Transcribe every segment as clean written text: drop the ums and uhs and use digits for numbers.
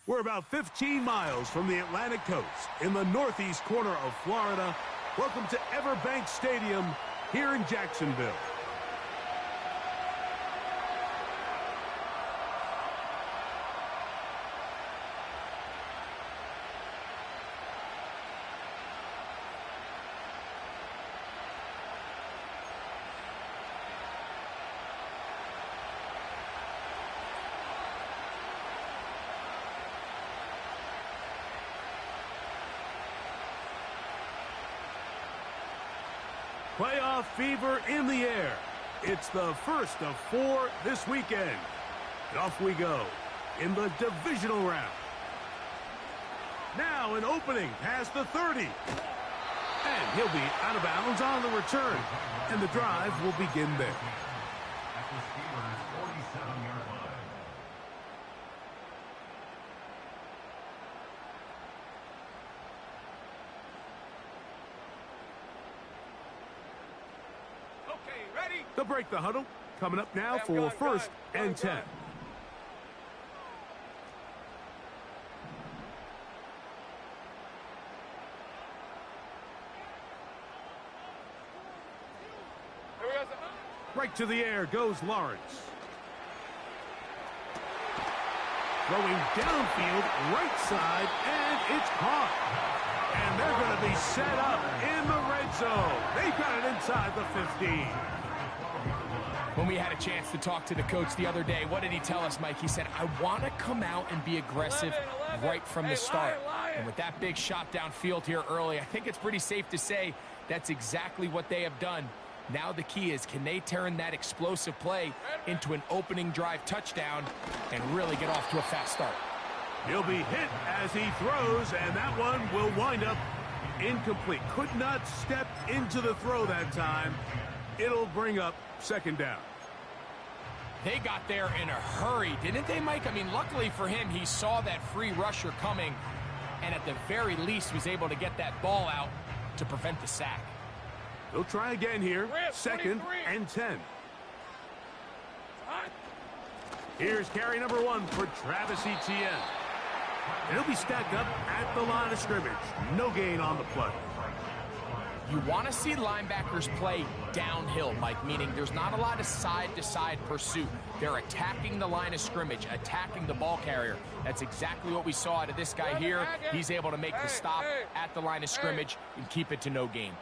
We're about 15 miles from the Atlantic coast in the northeast corner of Florida. Welcome to Everbank Stadium here in Jacksonville. Playoff fever in the air. It's the first of 4 this weekend. And off we go in the divisional round. Now an opening past the 30. And he'll be out of bounds on the return. And the drive will begin there. They'll break the huddle. Coming up now for first and 10. Right to the air goes Lawrence. Throwing downfield, right side, and it's caught. And they're going to be set up in the red zone. They've got it inside the 15. When we had a chance to talk to the coach the other day, what did he tell us, Mike? He said, I want to come out and be aggressive right from the start. And with that big shot downfield here early, I think it's pretty safe to say that's exactly what they have done. Now the key is, can they turn that explosive play into an opening drive touchdown and really get off to a fast start? He'll be hit as he throws, and that one will wind up incomplete. Could not step into the throw that time. It'll bring up second down. They got there in a hurry, didn't they, Mike? I mean, luckily for him, he saw that free rusher coming, and at the very least was able to get that ball out to prevent the sack. They'll try again here. Second and 10. Here's carry number 1 for Travis Etienne. He'll be stacked up at the line of scrimmage. No gain on the play. You want to see linebackers play downhill, Mike, meaning there's not a lot of side-to-side pursuit. They're attacking the line of scrimmage, attacking the ball carrier. That's exactly what we saw out of this guy here. He's able to make the stop at the line of scrimmage and keep it to no gain.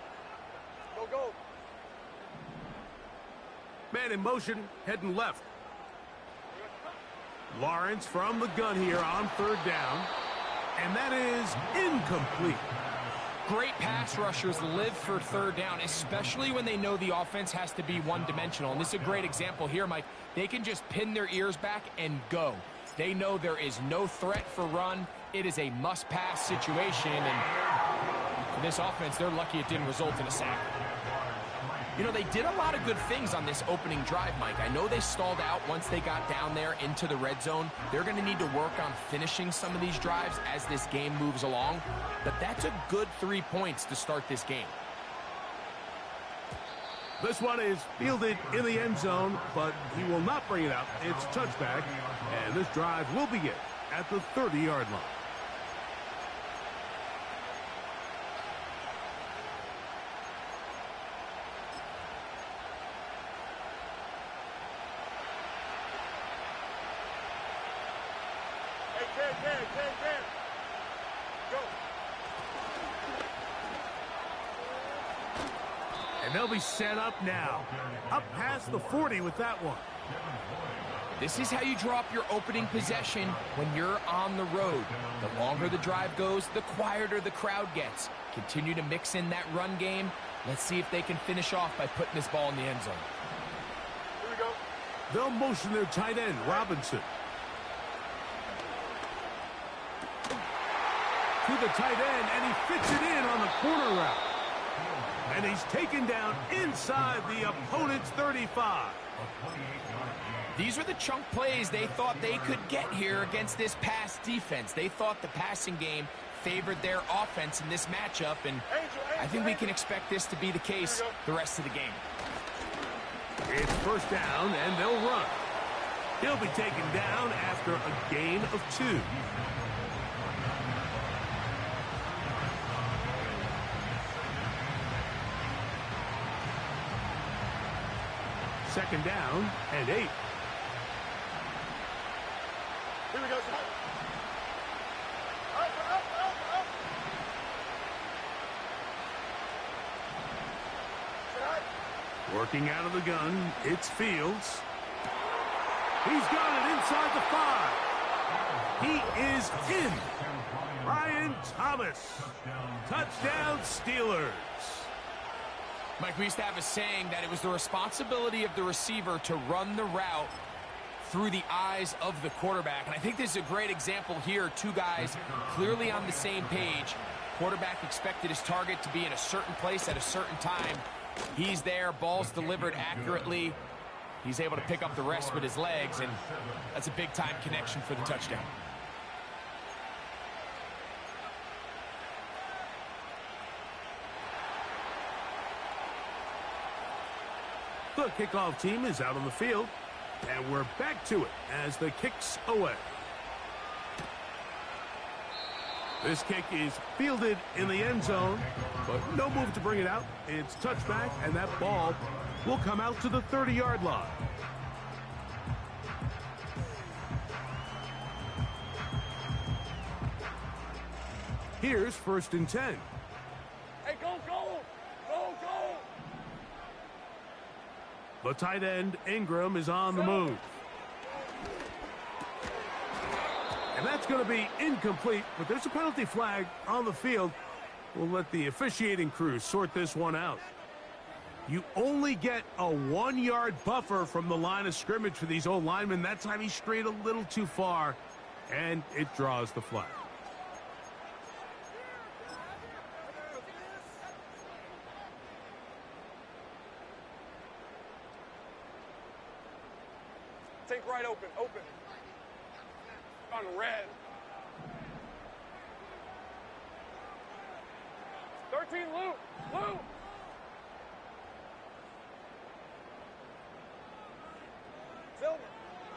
Go. Man in motion, heading left. Lawrence from the gun here on third down. And that is incomplete. Great pass rushers live for third down, especially when they know the offense has to be one-dimensional. And this is a great example here, Mike. They can just pin their ears back and go. They know there is no threat for run. It is a must-pass situation. And for this offense, they're lucky it didn't result in a sack. You know, they did a lot of good things on this opening drive, Mike. I know they stalled out once they got down there into the red zone. They're going to need to work on finishing some of these drives as this game moves along. But that's a good 3 points to start this game. This one is fielded in the end zone, but he will not bring it out. It's touchback, and this drive will begin at the 30-yard line. Go. And they'll be set up now. Up past the 40 with that one. This is how you draw up your opening possession when you're on the road. The longer the drive goes, the quieter the crowd gets. Continue to mix in that run game. Let's see if they can finish off by putting this ball in the end zone. Here we go. They'll motion their tight end, Robinson. To the tight end, and he fits it in on the corner route. And he's taken down inside the opponent's 35. These are the chunk plays they thought they could get here against this pass defense. They thought the passing game favored their offense in this matchup, and I think we can expect this to be the case the rest of the game. It's first down, and they'll run. He'll be taken down after a gain of 2. Second down and 8. Here we go. Up. Working out of the gun, it's Fields. He's got it inside the 5. He is in. Brian Thomas. Touchdown, Steelers. Mike, we used to have a saying that it was the responsibility of the receiver to run the route through the eyes of the quarterback. And I think this is a great example here. Two guys clearly on the same page. Quarterback expected his target to be in a certain place at a certain time. He's there, ball's delivered accurately. He's able to pick up the rest with his legs, and that's a big-time connection for the touchdown. The kickoff team is out on the field, and we're back to it as the kick's away. This kick is fielded in the end zone, but no move to bring it out. It's touchback, and that ball will come out to the 30-yard line. Here's 1st and 10. Hey, go! The tight end, Ingram, is on the move. And that's going to be incomplete, but there's a penalty flag on the field. We'll let the officiating crew sort this one out. You only get a 1-yard buffer from the line of scrimmage for these old linemen. That time he strayed a little too far, and it draws the flag. Take right open. On red. 13, Lou. Silver.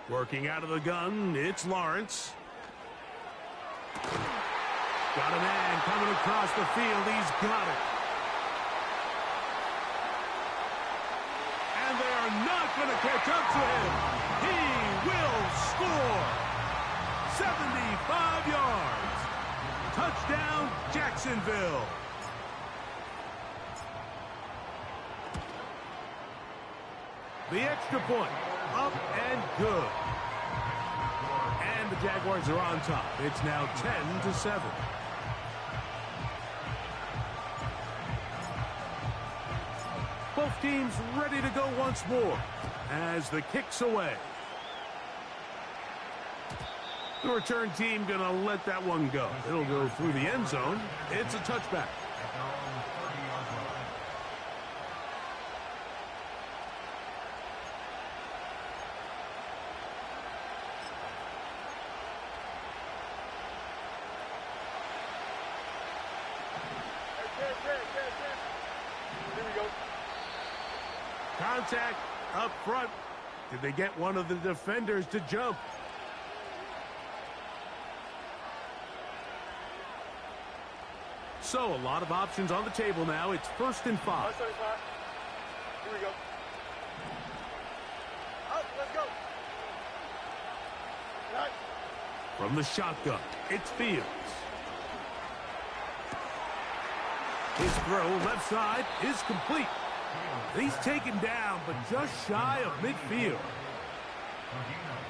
Working out of the gun, it's Lawrence. Got a man coming across the field. He's got it. And they are not going to catch up to him. He will score. 75 yards. Touchdown, Jacksonville. The extra point, up and good. And the Jaguars are on top. It's now 10-7. Both teams ready to go once more as the kick's away. The return team going to let that one go. It'll go through the end zone. It's a touchback. Here we go. Contact up front. Did they get one of the defenders to jump? So, a lot of options on the table now. It's 1st and 5. Here we go. Up, let's go. Nice. From the shotgun, it's Fields. His throw left side is complete. He's taken down, but just shy of midfield.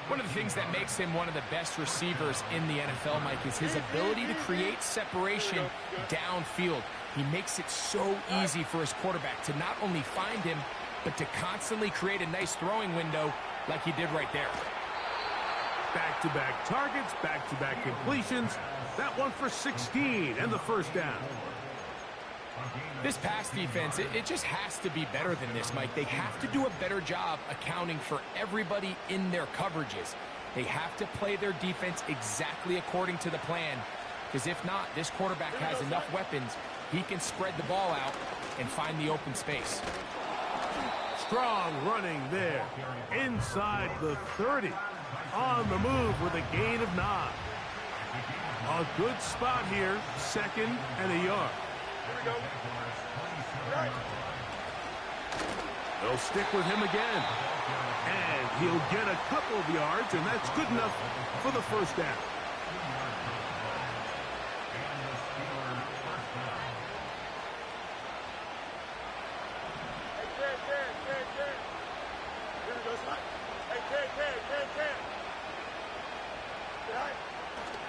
One of the things that makes him one of the best receivers in the NFL, Mike, is his ability to create separation downfield. He makes it so easy for his quarterback to not only find him, but to constantly create a nice throwing window like he did right there. Back-to-back targets, back-to-back completions. That one for 16 and the first down. This pass defense, it just has to be better than this, Mike. They have to do a better job accounting for everybody in their coverages. They have to play their defense exactly according to the plan, because if not, this quarterback has enough weapons. He can spread the ball out and find the open space. Strong running there inside the 30. on the move with a gain of 9. A good spot here, 2nd and a yard. Here we go. Right. They'll stick with him again. And he'll get a couple of yards, and that's good enough for the first down.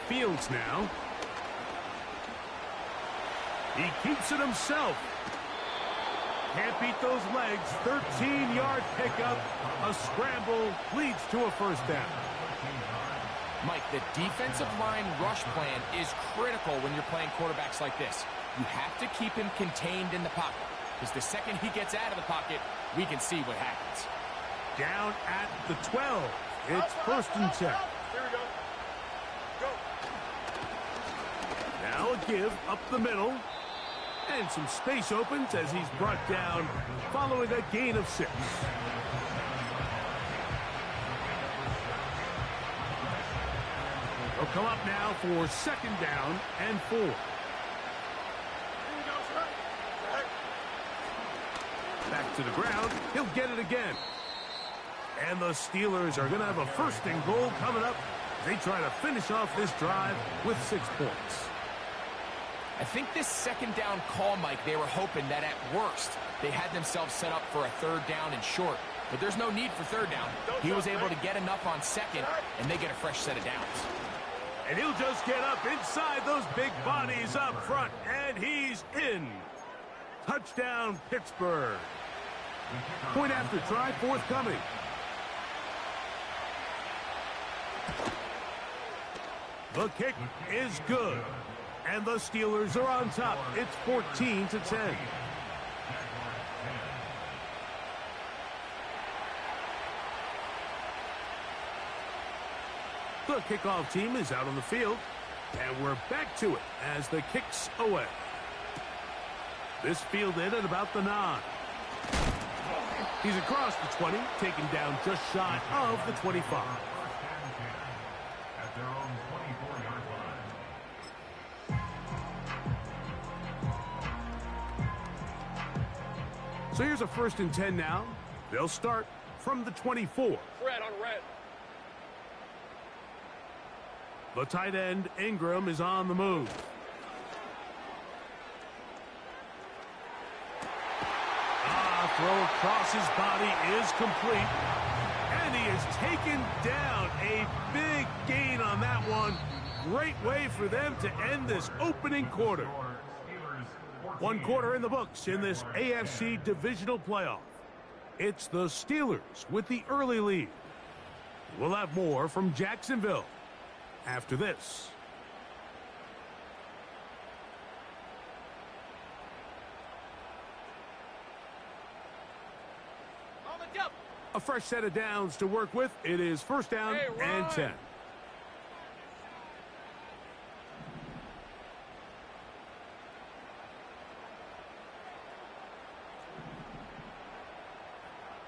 Fields now. He keeps it himself. Can't beat those legs. 13-yard pickup. A scramble leads to a first down. Mike, the defensive line rush plan is critical when you're playing quarterbacks like this. You have to keep him contained in the pocket, because the second he gets out of the pocket, we can see what happens. Down at the 12. It's 1st and 10. Here we go. Go. Now a give up the middle. And some space opens as he's brought down following a gain of 6. They'll come up now for 2nd down and 4. Here we go, son. Back to the ground. He'll get it again. And the Steelers are going to have a 1st and goal coming up. They try to finish off this drive with 6 points. I think this 2nd down call, Mike, they were hoping that at worst they had themselves set up for a 3rd down and short. But there's no need for 3rd down. He was able to get enough on 2nd, and they get a fresh set of downs. And he'll just get up inside those big bodies up front, and he's in. Touchdown, Pittsburgh. Point after try forthcoming. The kick is good. And the Steelers are on top. It's 14-10. The kickoff team is out on the field. And we're back to it as the kick's away. This fielded at about the 9. He's across the 20, taken down just shy of the 25. At their own 24-yard line. So here's a 1st and 10 now. They'll start from the 24. Red on red. The tight end, Ingram, is on the move. Throw across his body is complete. And he is taken down. A big gain on that one. Great way for them to end this opening quarter. 1 quarter in the books in this AFC divisional playoff. It's the Steelers with the early lead. We'll have more from Jacksonville after this. A fresh set of downs to work with. It is 1st down and 10.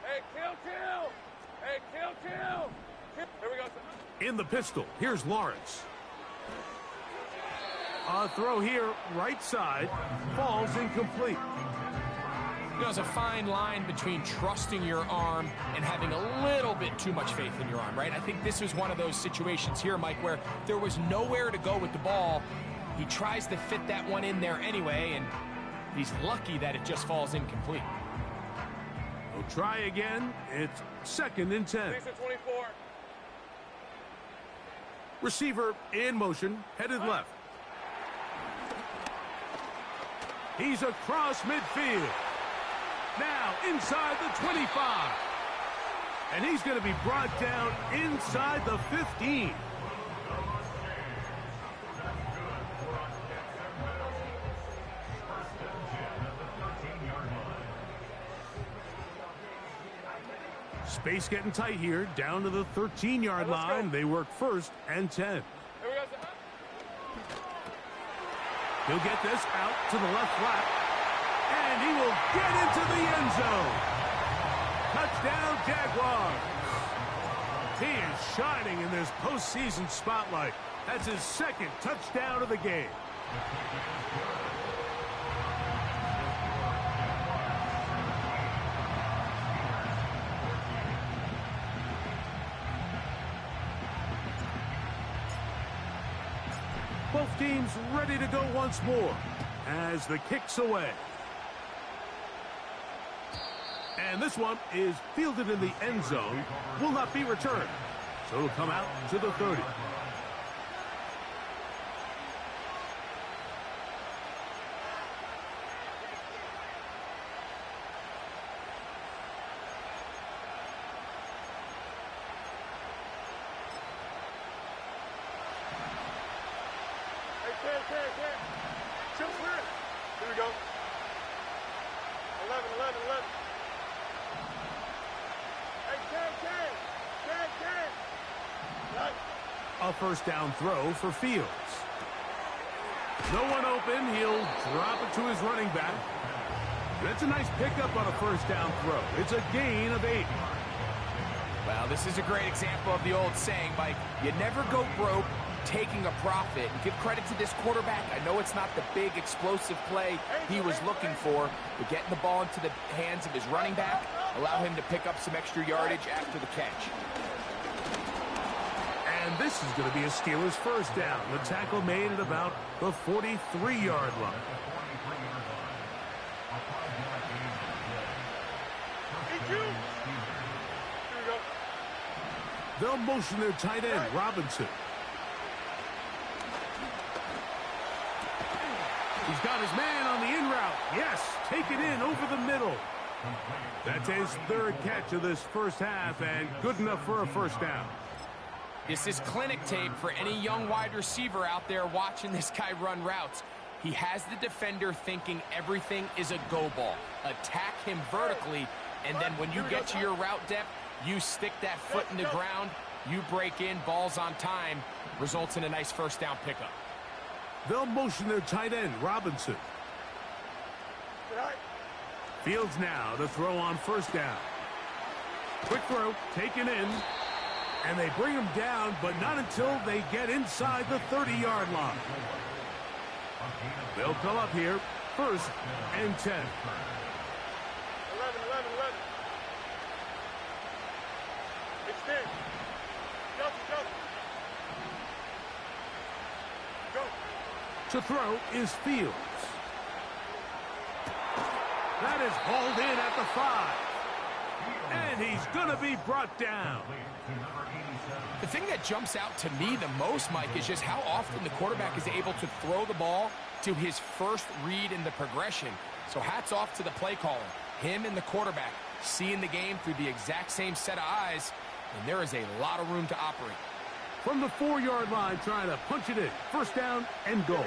Hey, kill. Hey, kill. Here we go. In the pistol, here's Lawrence. A throw here, right side, falls incomplete. You know, there's a fine line between trusting your arm and having a little bit too much faith in your arm, right? I think this was one of those situations here, Mike, where there was nowhere to go with the ball. He tries to fit that one in there anyway, and he's lucky that it just falls incomplete. We'll try again. It's 2nd and 10. 24. Receiver in motion, headed left. He's across midfield. Now inside the 25. And he's going to be brought down inside the 15. Space getting tight here, down to the 13-yard line. They work 1st and 10. Here we go. He'll get this out to the left flat. And he will get into the end zone. Touchdown, Jaguars. He is shining in this postseason spotlight. That's his second touchdown of the game. Both teams ready to go once more as the kick's away. And this one is fielded in the end zone, will not be returned. So it'll come out to the 30. Here we go. 11. A first down throw for Fields. No one open. He'll drop it to his running back. That's a nice pickup on a first down throw. It's a gain of 8. Well, this is a great example of the old saying, Mike, you never go broke taking a profit. And give credit to this quarterback. I know it's not the big explosive play he was looking for, but getting the ball into the hands of his running back, allow him to pick up some extra yardage after the catch. And this is going to be a Steelers first down. The tackle made at about the 43-yard line. They'll motion their tight end, Robinson. He's got his man on the in route. Yes, take it in over the middle. That's his third catch of this first half, and good enough for a first down. This is clinic tape for any young wide receiver out there watching this guy run routes. He has the defender thinking everything is a go ball. Attack him vertically, and then when you get to your route depth, you stick that foot in the ground, you break in, balls on time, results in a nice first down pickup. They'll motion their tight end, Robinson. Fields now to throw on first down. Quick throw, taken in. And they bring him down, but not until they get inside the 30-yard line. They'll come up here, first and 10. 11. Extend. Go. To throw is Fields. That is hauled in at the 5. And he's going to be brought down. The thing that jumps out to me the most, Mike, is just how often the quarterback is able to throw the ball to his first read in the progression. So hats off to the play caller. Him and the quarterback seeing the game through the exact same set of eyes, and there is a lot of room to operate. From the 4-yard line, trying to punch it in. First down and goal.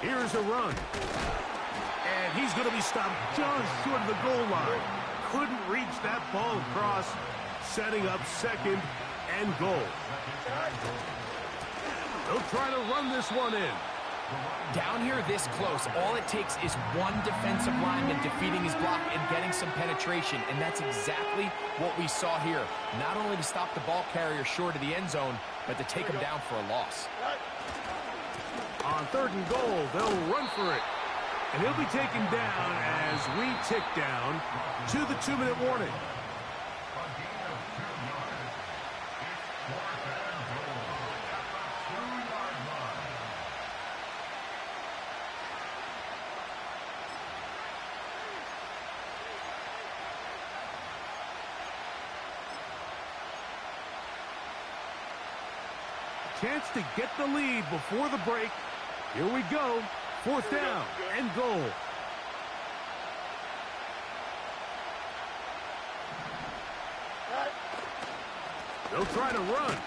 Here's a run. And he's going to be stopped just short of the goal line. Couldn't reach that ball across, setting up second and goal. They'll try to run this one in. Down here this close, all it takes is one defensive lineman defeating his block and getting some penetration, and that's exactly what we saw here. Not only to stop the ball carrier short of the end zone, but to take him down for a loss. On third and goal, they'll run for it. And he'll be taken down as we tick down to the 2-minute warning. Chance to get the lead before the break. Here we go. Fourth down and goal. They'll try to run.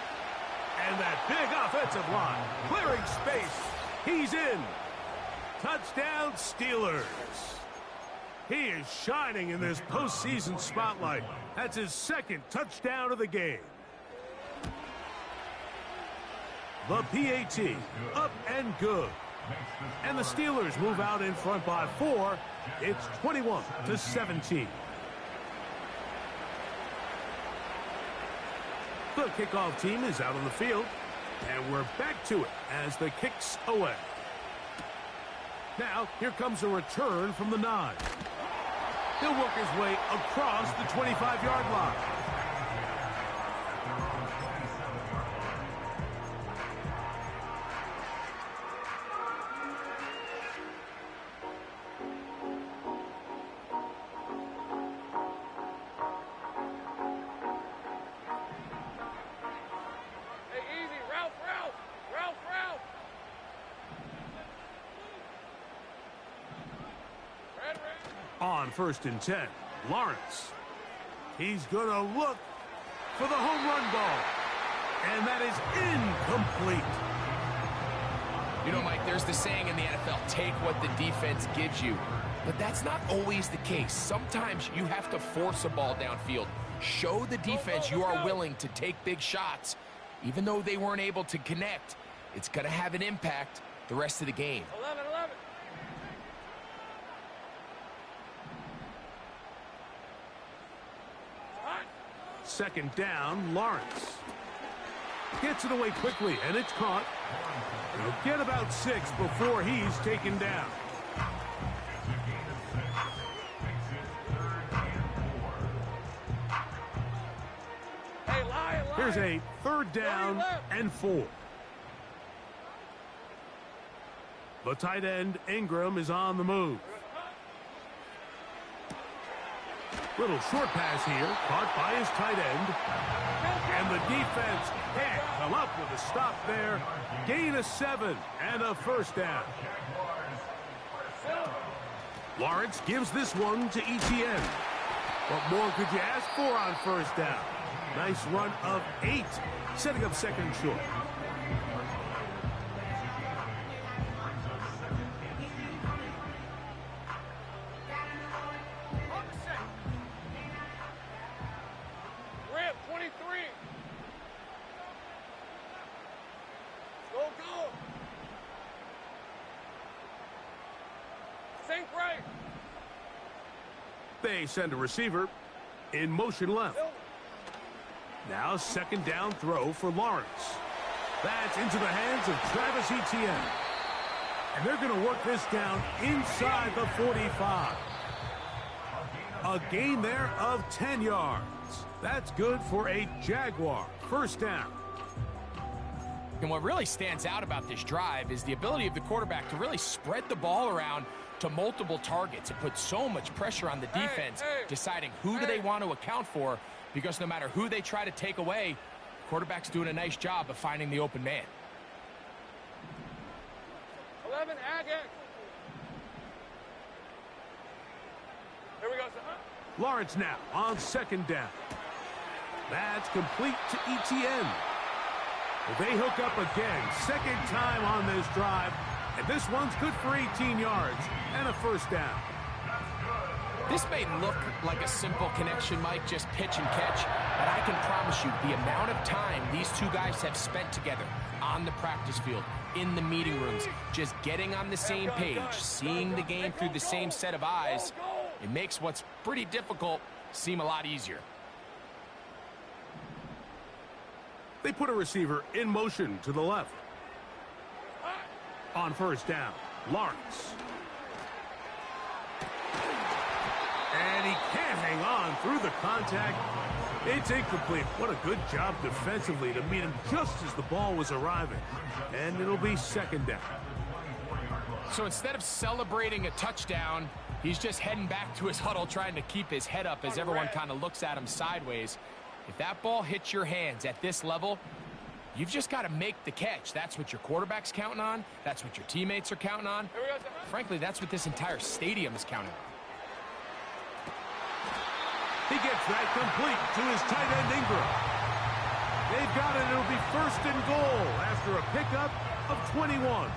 And that big offensive line clearing space. He's in. Touchdown, Steelers. He is shining in this postseason spotlight. That's his second touchdown of the game. The PAT, up and good. And the Steelers move out in front by 4. It's 21-17. The kickoff team is out on the field, and we're back to it as the kick's away. Now, here comes a return from the 9. He'll work his way across the 25-yard line. On 1st and 10, Lawrence. He's going to look for the home run ball. And that is incomplete. You know, Mike, there's the saying in the NFL, take what the defense gives you. But that's not always the case. Sometimes you have to force a ball downfield. Show the defense you are willing to take big shots. Even though they weren't able to connect, it's going to have an impact the rest of the game. 11. 2nd down, Lawrence. Gets it away quickly, and it's caught. He'll get about 6 before he's taken down. Here's a 3rd down and 4. The tight end, Ingram, is on the move. Little short pass here, caught by his tight end. And the defense can't come up with a stop there. Gain of 7 and a 1st down. Lawrence gives this one to ETN. What more could you ask for on 1st down? Nice run of 8, setting up 2nd short. They send a receiver in motion left. Now 2nd down throw for Lawrence. That's into the hands of Travis Etienne. And they're going to work this down inside the 45. A gain there of 10 yards. That's good for a Jaguar 1st down. And what really stands out about this drive is the ability of the quarterback to really spread the ball around to multiple targets. It puts so much pressure on the defense deciding who do they want to account for, because no matter who they try to take away, the quarterback's doing a nice job of finding the open man. 11, Agate. Here we go, son. Lawrence now on 2nd down. That's complete to ETN. They hook up again, 2nd time on this drive, and this one's good for 18 yards and a 1st down. This may look like a simple connection, Mike, just pitch and catch, but I can promise you the amount of time these two guys have spent together on the practice field, in the meeting rooms, just getting on the same page, seeing the game through the same set of eyes, it makes what's pretty difficult seem a lot easier. They put a receiver in motion to the left. On 1st down, Lawrence. And he can't hang on through the contact. It's incomplete. What a good job defensively to meet him just as the ball was arriving. And it'll be 2nd down. So instead of celebrating a touchdown, he's just heading back to his huddle trying to keep his head up as everyone kind of looks at him sideways. If that ball hits your hands at this level, you've just got to make the catch. That's what your quarterback's counting on. That's what your teammates are counting on. Frankly, that's what this entire stadium is counting on. He gets that complete to his tight end, Ingram. They've got it. It'll be 1st and goal after a pickup of 21.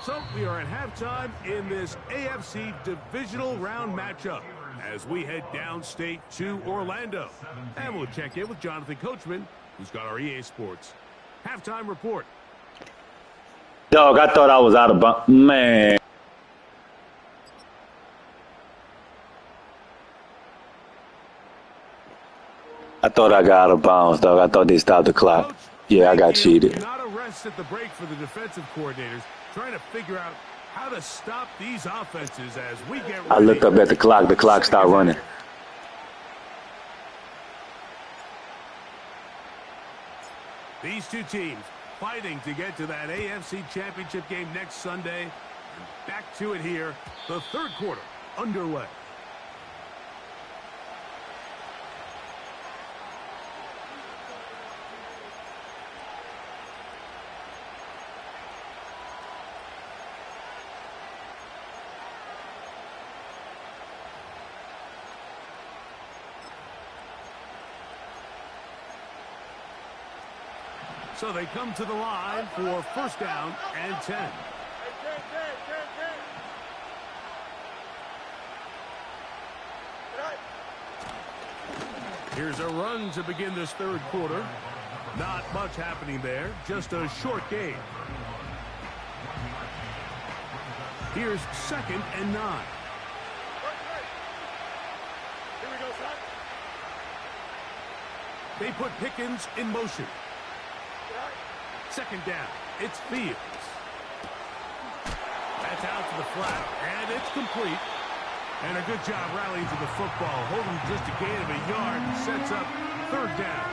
So we are at halftime in this AFC divisional round matchup as we head downstate to Orlando. And we'll check in with Jonathan Coachman, who's got our EA Sports halftime report. Dog, I thought I was out of bounds. Man. I thought I got out of bounds, dog. I thought they stopped the clock. Coach, Yeah, I got thank you. cheated. Not a rest at the break for the defensive coordinators, trying to figure out how to stop these offenses as we get ready. I looked up at the clock. The clock stopped running. These two teams fighting to get to that AFC Championship game next Sunday. Back to it here. The third quarter underway. So they come to the line for first down and 10. Here's a run to begin this third quarter. Not much happening there, just a short gain. Here's second and 9. They put Pickens in motion. Second down, it's Fields. That's out to the flat, and it's complete. And a good job rallying to the football, holding just a gain of a yard and sets up third down.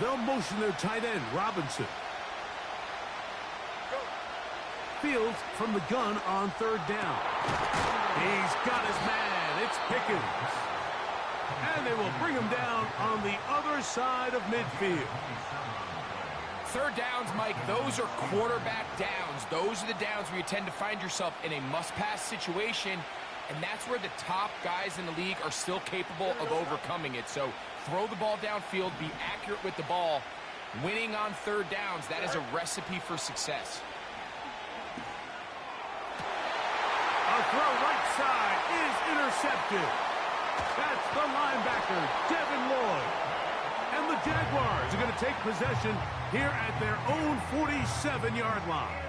They'll motion their tight end, Robinson. Fields from the gun on third down. He's got his man. It's Pickens. And they will bring him down on the other side of midfield. Third downs, Mike, those are quarterback downs. Those are the downs where you tend to find yourself in a must-pass situation, and that's where the top guys in the league are still capable of overcoming it. So throw the ball downfield, be accurate with the ball. Winning on third downs, that is a recipe for success. A throw right side is intercepted. That's the linebacker, Devin Lloyd. And the Jaguars are going to take possession here at their own 47-yard line.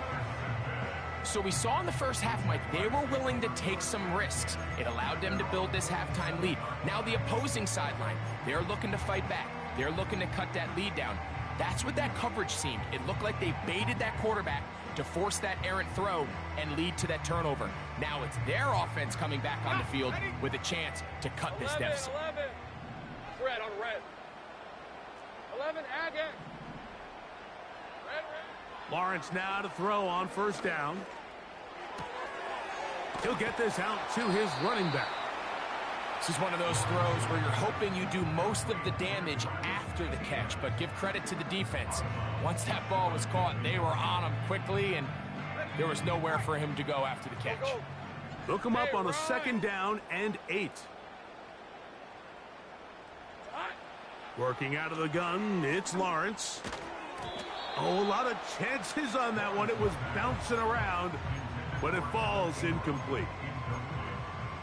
So we saw in the first half, Mike, they were willing to take some risks. It allowed them to build this halftime lead. Now the opposing sideline, they're looking to fight back. They're looking to cut that lead down. That's what that coverage seemed. It looked like they baited that quarterback to force that errant throw and lead to that turnover. Now it's their offense coming back on the field with a chance to cut this deficit. 11. Red on red. 11, Agate. Red. Lawrence now to throw on first down. He'll get this out to his running back. This is one of those throws where you're hoping you do most of the damage after the catch, but give credit to the defense. Once that ball was caught, they were on him quickly, and there was nowhere for him to go after the catch. Look him up on a second down and 8. Working out of the gun, it's Lawrence. Oh, a lot of chances on that one. It was bouncing around, but it falls incomplete.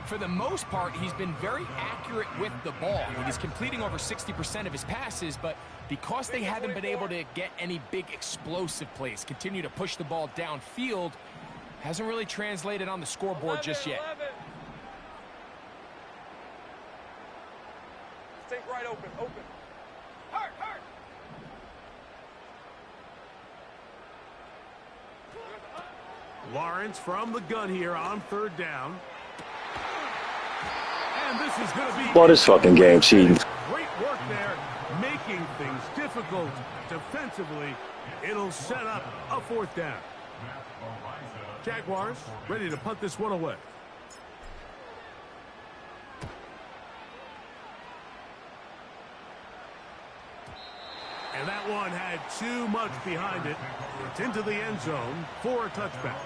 For the most part, he's been very accurate with the ball. I mean, he's completing over 60% of his passes, but because they haven't been able to get any big explosive plays, continue to push the ball downfield, hasn't really translated on the scoreboard just yet. Stay right open. Hurt. Lawrence from the gun here on third down. And this is going to be... Boy, this fucking game cheating. Great work there, making things difficult defensively. It'll set up a fourth down. Jaguars ready to punt this one away. And that one had too much behind it. It's into the end zone for a touchback.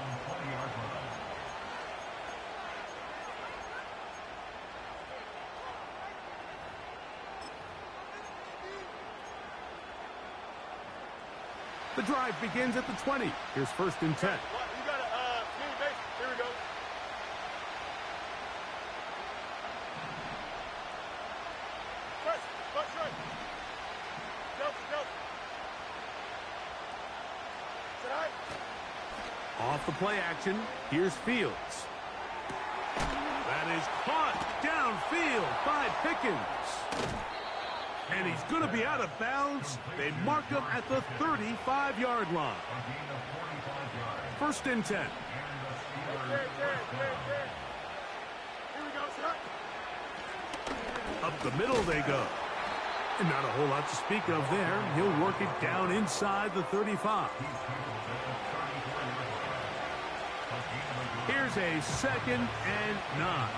The drive begins at the 20. Here's first and 10. You got a community base. Here we go. Press right. Go. Off the play action, here's Fields. That is caught downfield by Pickens. And he's going to be out of bounds. They mark him at the 35-yard line. 1st and 10. Here we go, sir. Up the middle they go. And not a whole lot to speak of there. He'll work it down inside the 35. Here's a 2nd and 9.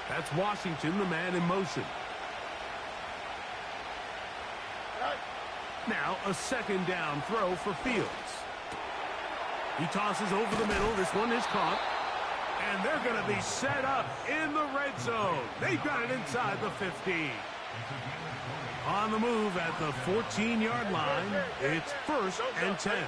That's Washington, the man in motion. Now a 2nd down throw for Fields. He tosses over the middle. This one is caught. And they're going to be set up in the red zone. They've got it inside the 15. On the move at the 14-yard line, it's 1st and 10.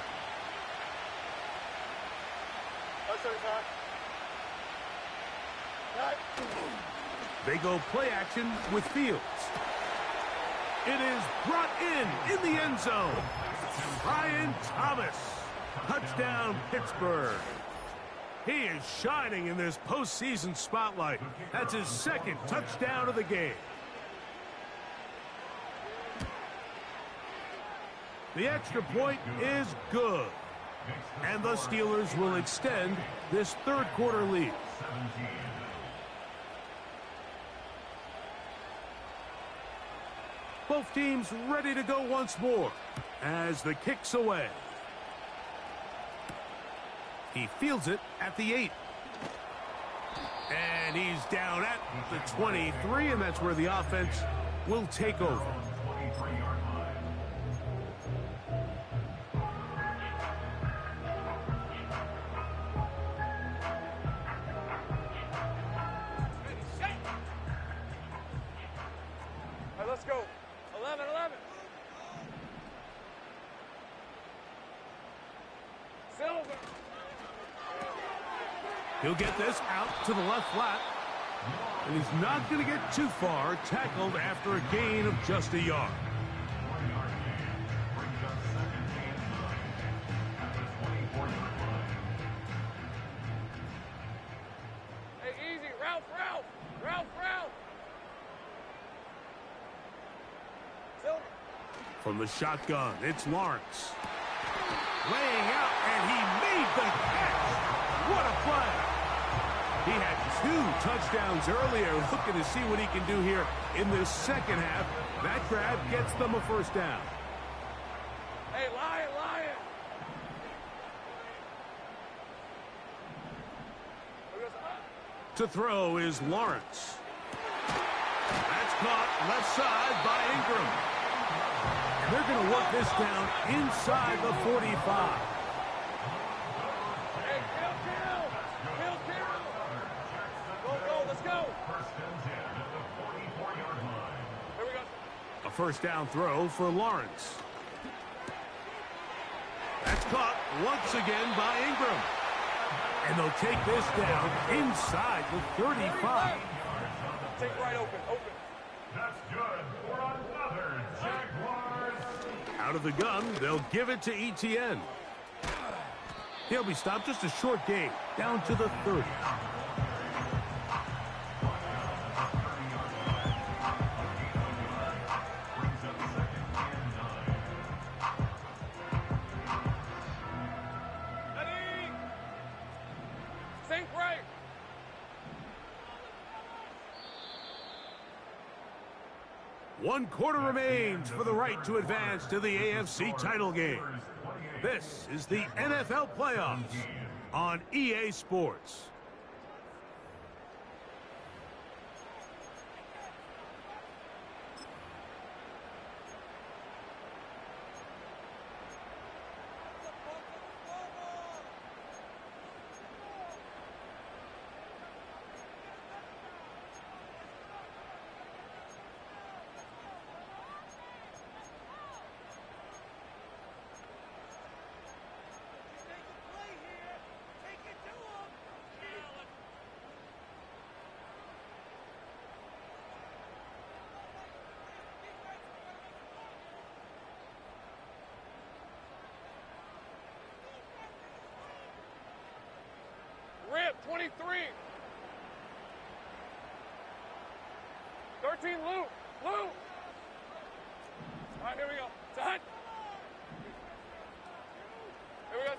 They go play action with Fields. It is brought in the end zone. Brian Thomas. Touchdown, Pittsburgh. He is shining in this postseason spotlight. That's his 2nd touchdown of the game. The extra point is good. And the Steelers will extend this 3rd quarter lead. Both teams ready to go once more as the kick's away. He fields it at the 8. And he's down at the 23, and that's where the offense will take over. All right, let's go. 11. Silver. He'll get this out to the left flat. And he's not going to get too far, tackled after a gain of just a yard. Hey, easy. Ralph. Silver. From the shotgun, it's Lawrence. Laying out, and he made the catch. What a play. He had 2 touchdowns earlier, looking to see what he can do here in this 2nd half. That grab gets them a 1st down. Hey, lion. To throw is Lawrence. That's caught left side by Ingram. And they're going to work this down inside the 45. Hey, kill. Go, let's go. Here we go. A 1st down throw for Lawrence. That's caught once again by Ingram. And they'll take this down inside the 35. Take right open. That's good for another Jaguars. Out of the gun, they'll give it to Etienne. He'll be stopped, just a short gain, down to the 30. Think right. One quarter remains for the right to advance to the AFC title game. This is the NFL playoffs on EA Sports. Rip, 23. 13, Lou. Lou. All right, here we go. Time. Here we go.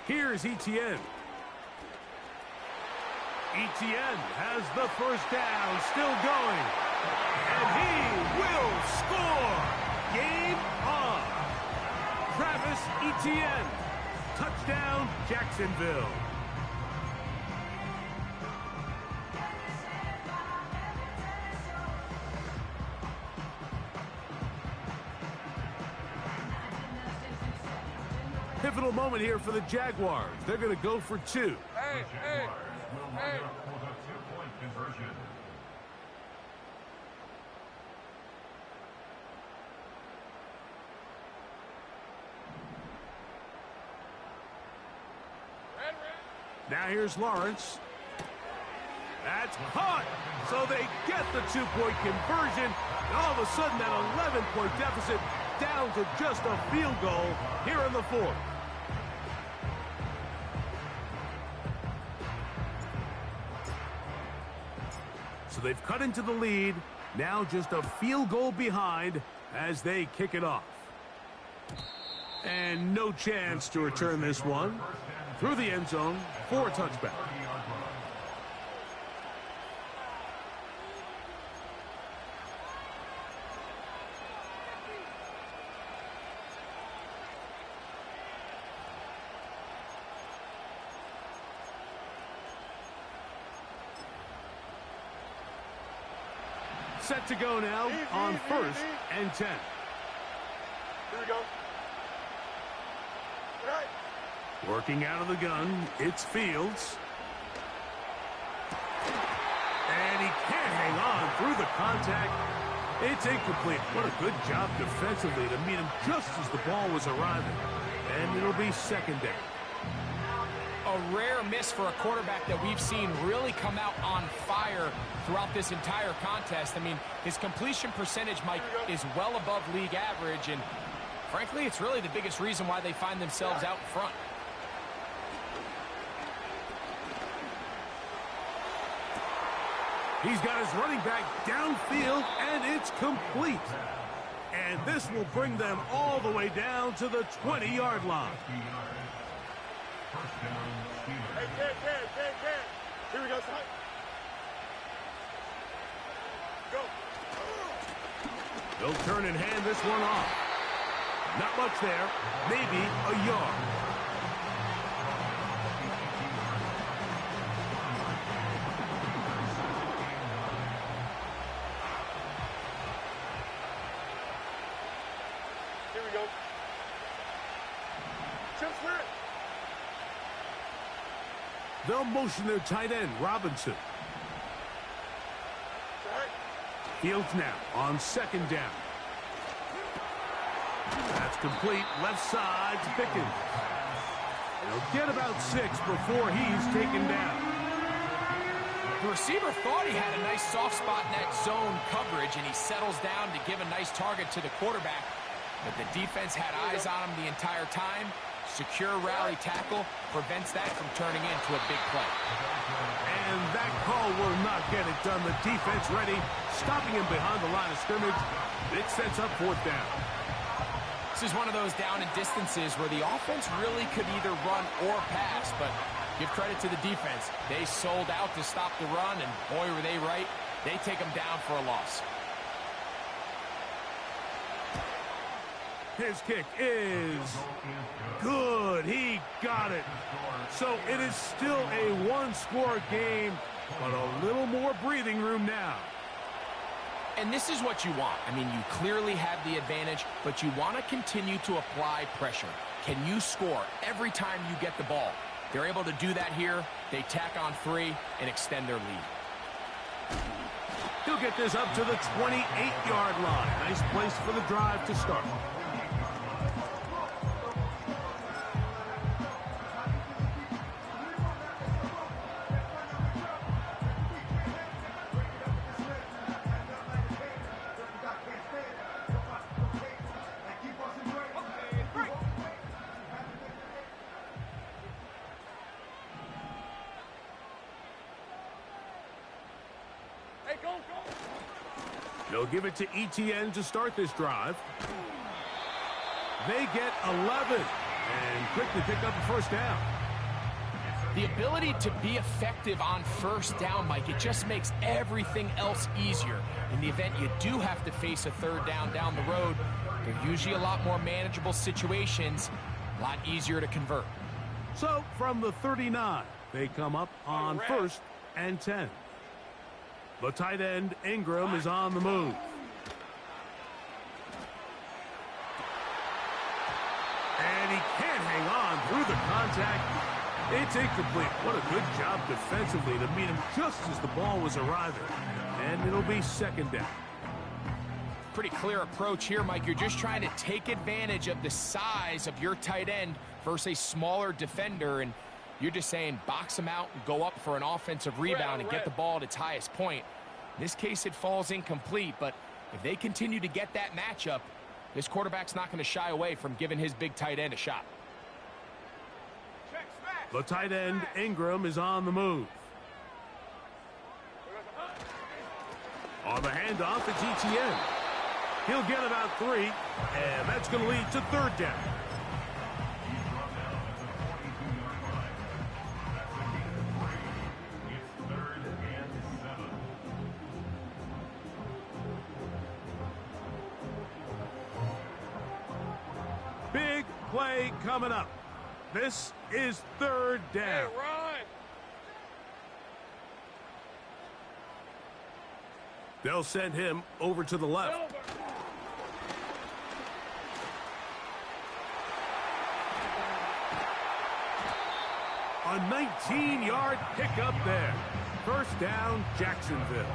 Here's Etienne. Etienne has the first down, still going. And he will score. Game on. Travis Etienne. Touchdown, Jacksonville. Pivotal moment here for the Jaguars. They're going to go for two. Hey, hey, hey. For the two-point conversion. Red, red. Now here's Lawrence. That's caught. So they get the two-point conversion. And all of a sudden, that 11-point deficit down to just a field goal here in the fourth. So they've cut into the lead. Now just a field goal behind as they kick it off. And no chance to return this one. Through the end zone for a touchback. Set to go now on first and 10. Here we go. All right. Working out of the gun, it's Fields. And he can't hang on through the contact. It's incomplete. What a good job defensively to meet him just as the ball was arriving. And it'll be second down. A rare miss for a quarterback that we've seen really come out on fire throughout this entire contest. I mean, his completion percentage, Mike, is well above league average, and frankly, it's really the biggest reason why they find themselves out in front. He's got his running back downfield, and it's complete. And this will bring them all the way down to the 20-yard line. Hey, Ken. Here we go, son. Go. They'll turn and hand this one off. Not much there. Maybe a yard. Here we go. Chip Smith. They'll motion their tight end, Robinson. All right. Fields now on second down. That's complete. Left side to Pickens. He'll get about 6 before he's taken down. The receiver thought he had a nice soft spot in that zone coverage, and he settles down to give a nice target to the quarterback. But the defense had eyes on him the entire time. Secure rally tackle prevents that from turning into a big play. And that call will not get it done. The defense ready, stopping him behind the line of scrimmage. It sets up fourth down. This is one of those down and distances where the offense really could either run or pass, but give credit to the defense. They sold out to stop the run, and boy, were they right. They take them down for a loss. His kick is good. He got it. So it is still a one-score game, but a little more breathing room now. And this is what you want. I mean, you clearly have the advantage, but you want to continue to apply pressure. Can you score every time you get the ball? They're able to do that here. They tack on 3 and extend their lead. He'll get this up to the 28-yard line. Nice place for the drive to start. They'll give it to ETN to start this drive. They get 11 and quickly pick up the first down. The ability to be effective on first down, Mike, it just makes everything else easier. In the event you do have to face a third down the road, they're usually a lot more manageable situations, a lot easier to convert. So from the 39, they come up on 1st and 10. The tight end, Ingram, is on the move. And he can't hang on through the contact. It's incomplete. What a good job defensively to meet him just as the ball was arriving. And it'll be second down. Pretty clear approach here, Mike. You're just trying to take advantage of the size of your tight end versus a smaller defender, and you're just saying box him out and go up for an offensive rebound and get the ball at its highest point. In this case, it falls incomplete, but if they continue to get that matchup, this quarterback's not going to shy away from giving his big tight end a shot. The tight end, Ingram, is on the move. On the handoff, it's ETN. He'll get about 3, and that's going to lead to third down. Big play coming up. This is third down. Hey, run! They'll send him over to the left. Silver. A 19-yard pickup there. First down, Jacksonville.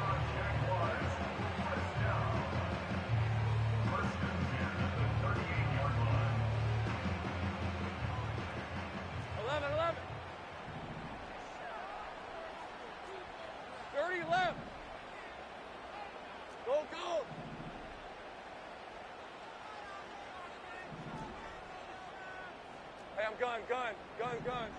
Gun.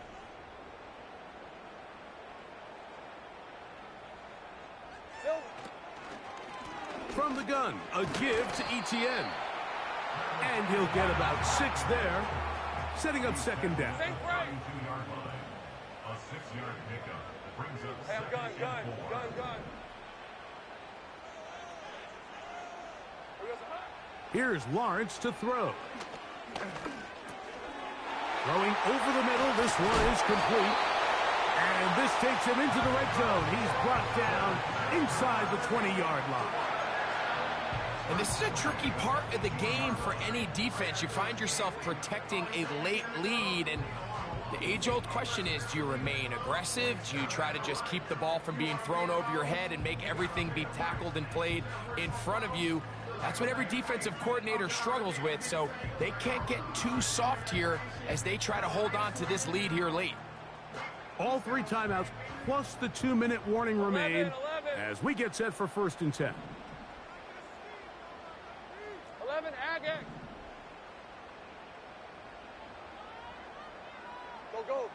From the gun, a give to ETN. And he'll get about 6 there, setting up second down. Think right. A 6-yard pickup brings up Hey, I'm gun. Here's Lawrence to throw. Throwing over the middle, this one is complete. And this takes him into the red zone. He's brought down inside the 20-yard line. And this is a tricky part of the game for any defense. You find yourself protecting a late lead, and the age-old question is, do you remain aggressive? Do you try to just keep the ball from being thrown over your head and make everything be tackled and played in front of you? That's what every defensive coordinator struggles with, so they can't get too soft here as they try to hold on to this lead here late. All 3 timeouts plus the 2-minute warning remain 11. as we get set for 1st and 10. 11, Agate. Go.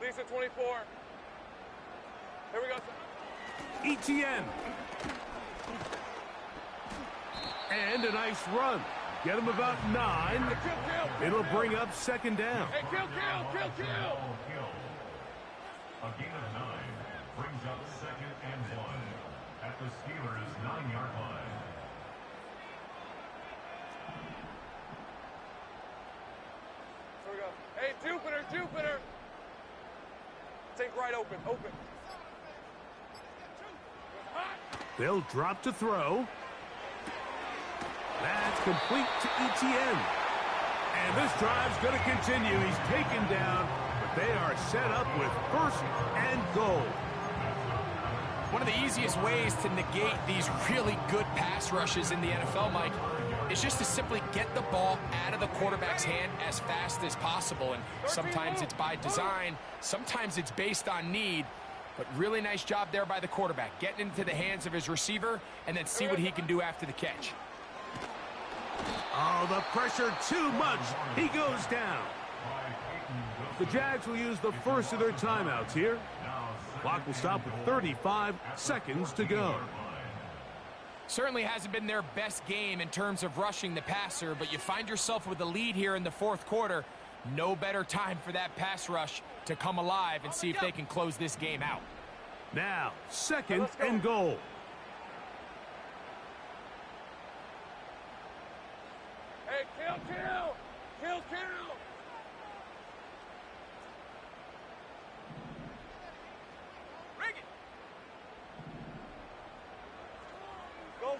Lisa 24. Here we go. ETN. And a nice run. Get him about 9. Kill. It'll bring up second down. Hey, kill. A gain of 9 brings up 2nd and 1 at the Steelers' 9-yard line. Here we go. Hey, Jupiter. Take right open. They'll drop to throw. That's complete to ETN. And this drive's going to continue. He's taken down, but they are set up with 1st and goal. One of the easiest ways to negate these really good pass rushes in the NFL, Mike, is just to simply get the ball out of the quarterback's hand as fast as possible. And sometimes it's by design, sometimes it's based on need. But really nice job there by the quarterback, getting into the hands of his receiver and then see what he can do after the catch. Oh, the pressure too much. He goes down. The Jags will use the first of their timeouts here. Clock will stop with 35 seconds to go. Certainly hasn't been their best game in terms of rushing the passer, but you find yourself with a lead here in the fourth quarter. No better time for that pass rush to come alive and see if they can close this game out. Now, second and goal. Hey, kill! Bring it!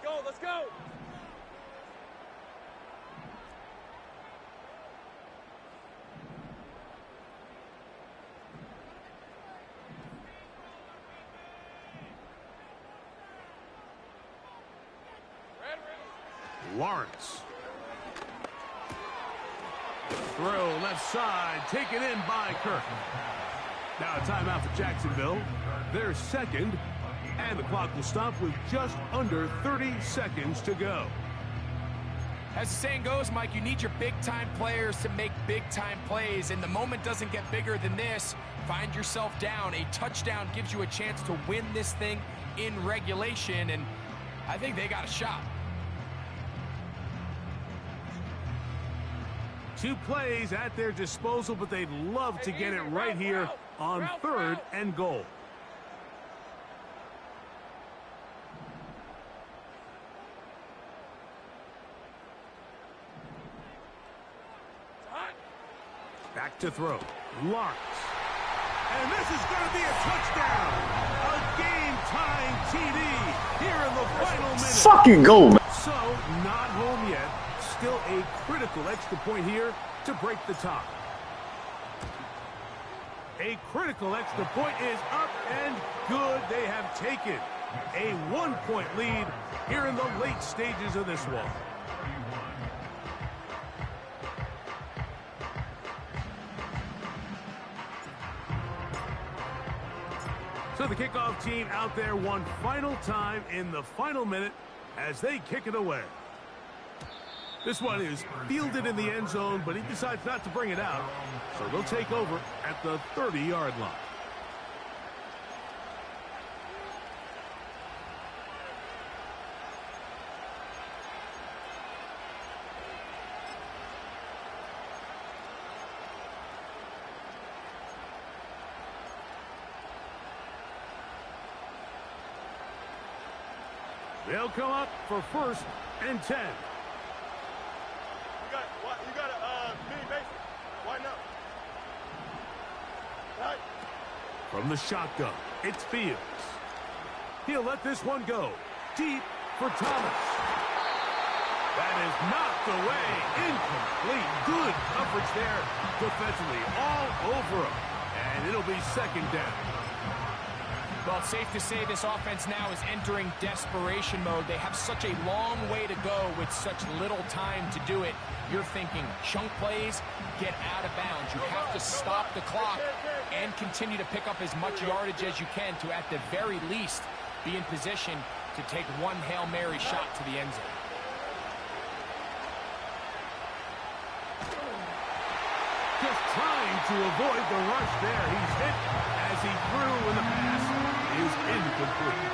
Go, let's go! Lawrence. Throw left side, taken in by Kirk. Now a timeout for Jacksonville. Their second, and the clock will stop with just under 30 seconds to go. As the saying goes, Mike, you need your big-time players to make big-time plays, and the moment doesn't get bigger than this. Find yourself down. A touchdown gives you a chance to win this thing in regulation, and I think they got a shot. 2 plays at their disposal, but they'd love to get it right here on third and goal. Back to throw. Lawrence. And this is going to be a touchdown. A game-tying TD here in the final minute. Fucking go, man. So, not home yet. Still a critical extra point here to break the tie. A critical extra point is up and good. They have taken a 1-point lead here in the late stages of this one. So the kickoff team out there one final time in the final minute as they kick it away. This one is fielded in the end zone, but he decides not to bring it out. So they'll take over at the 30-yard line. They'll come up for first and 10. You got a mini basic. Why not? Right. From the shotgun, it's Fields. He'll let this one go. Deep for Thomas. That is knocked away. Incomplete. Good coverage there defensively. All over him. And it'll be second down. Well, it's safe to say this offense now is entering desperation mode. They have such a long way to go with such little time to do it. You're thinking chunk plays, get out of bounds. You have to stop the clock and continue to pick up as much yardage as you can to, at the very least, be in position to take one Hail Mary shot to the end zone. Just trying to avoid the rush there. He's hit as he threw, and the pass is incomplete.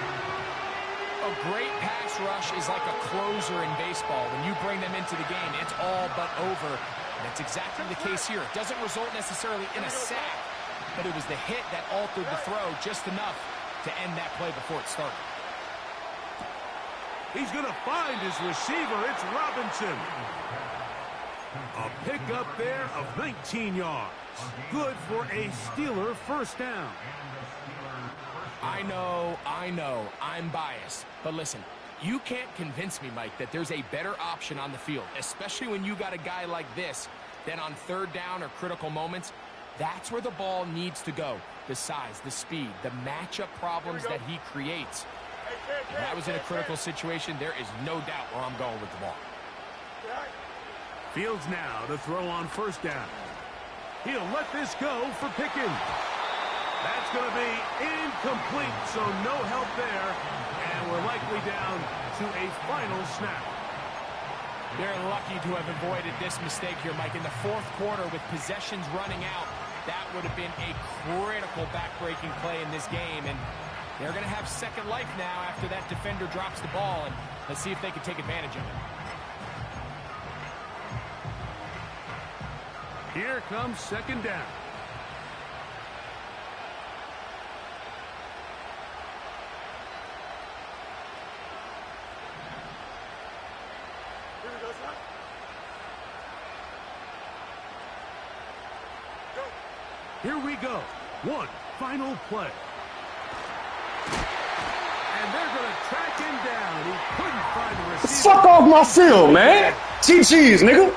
A great pass rush is like a closer in baseball. When you bring them into the game, it's all but over. And that's exactly the case here. It doesn't result necessarily in a sack, but it was the hit that altered the throw just enough to end that play before it started. He's going to find his receiver. It's Robinson. A pickup there of 19 yards. Good for a Steeler first down. I know, I'm biased. But listen, you can't convince me, Mike, that there's a better option on the field, especially when you got a guy like this, that on third down or critical moments, That's where the ball needs to go. The size, the speed, the matchup problems that he creates. If that was in a critical situation, there is no doubt where I'm going with the ball. Fields now to throw on first down. He'll let this go for Pickens. That's going to be incomplete, so no help there. And we're likely down to a final snap. They're lucky to have avoided this mistake here, Mike. In the fourth quarter, with possessions running out, that would have been a critical back-breaking play in this game. And they're going to have second life now after that defender drops the ball. And let's see if they can take advantage of it. Here comes second down. Here we go. One final play. And they're going to track him down. He couldn't find the receiver. Fuck off my field, man. GG's, nigga.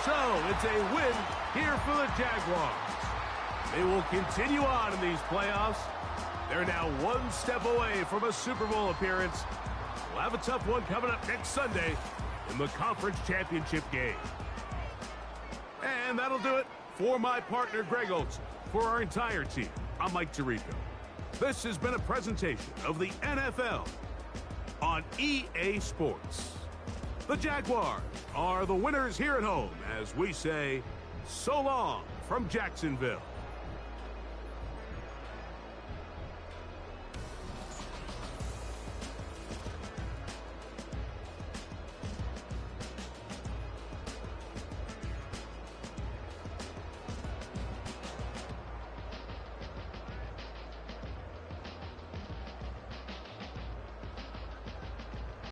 So it's a win here for the Jaguars. They will continue on in these playoffs. They're now one step away from a Super Bowl appearance. We'll have a tough one coming up next Sunday in the conference championship game. And that'll do it for my partner, Greg Olson. For our entire team, I'm Mike Tirico. This has been a presentation of the NFL on EA Sports. The Jaguars are the winners here at home as we say so long from Jacksonville.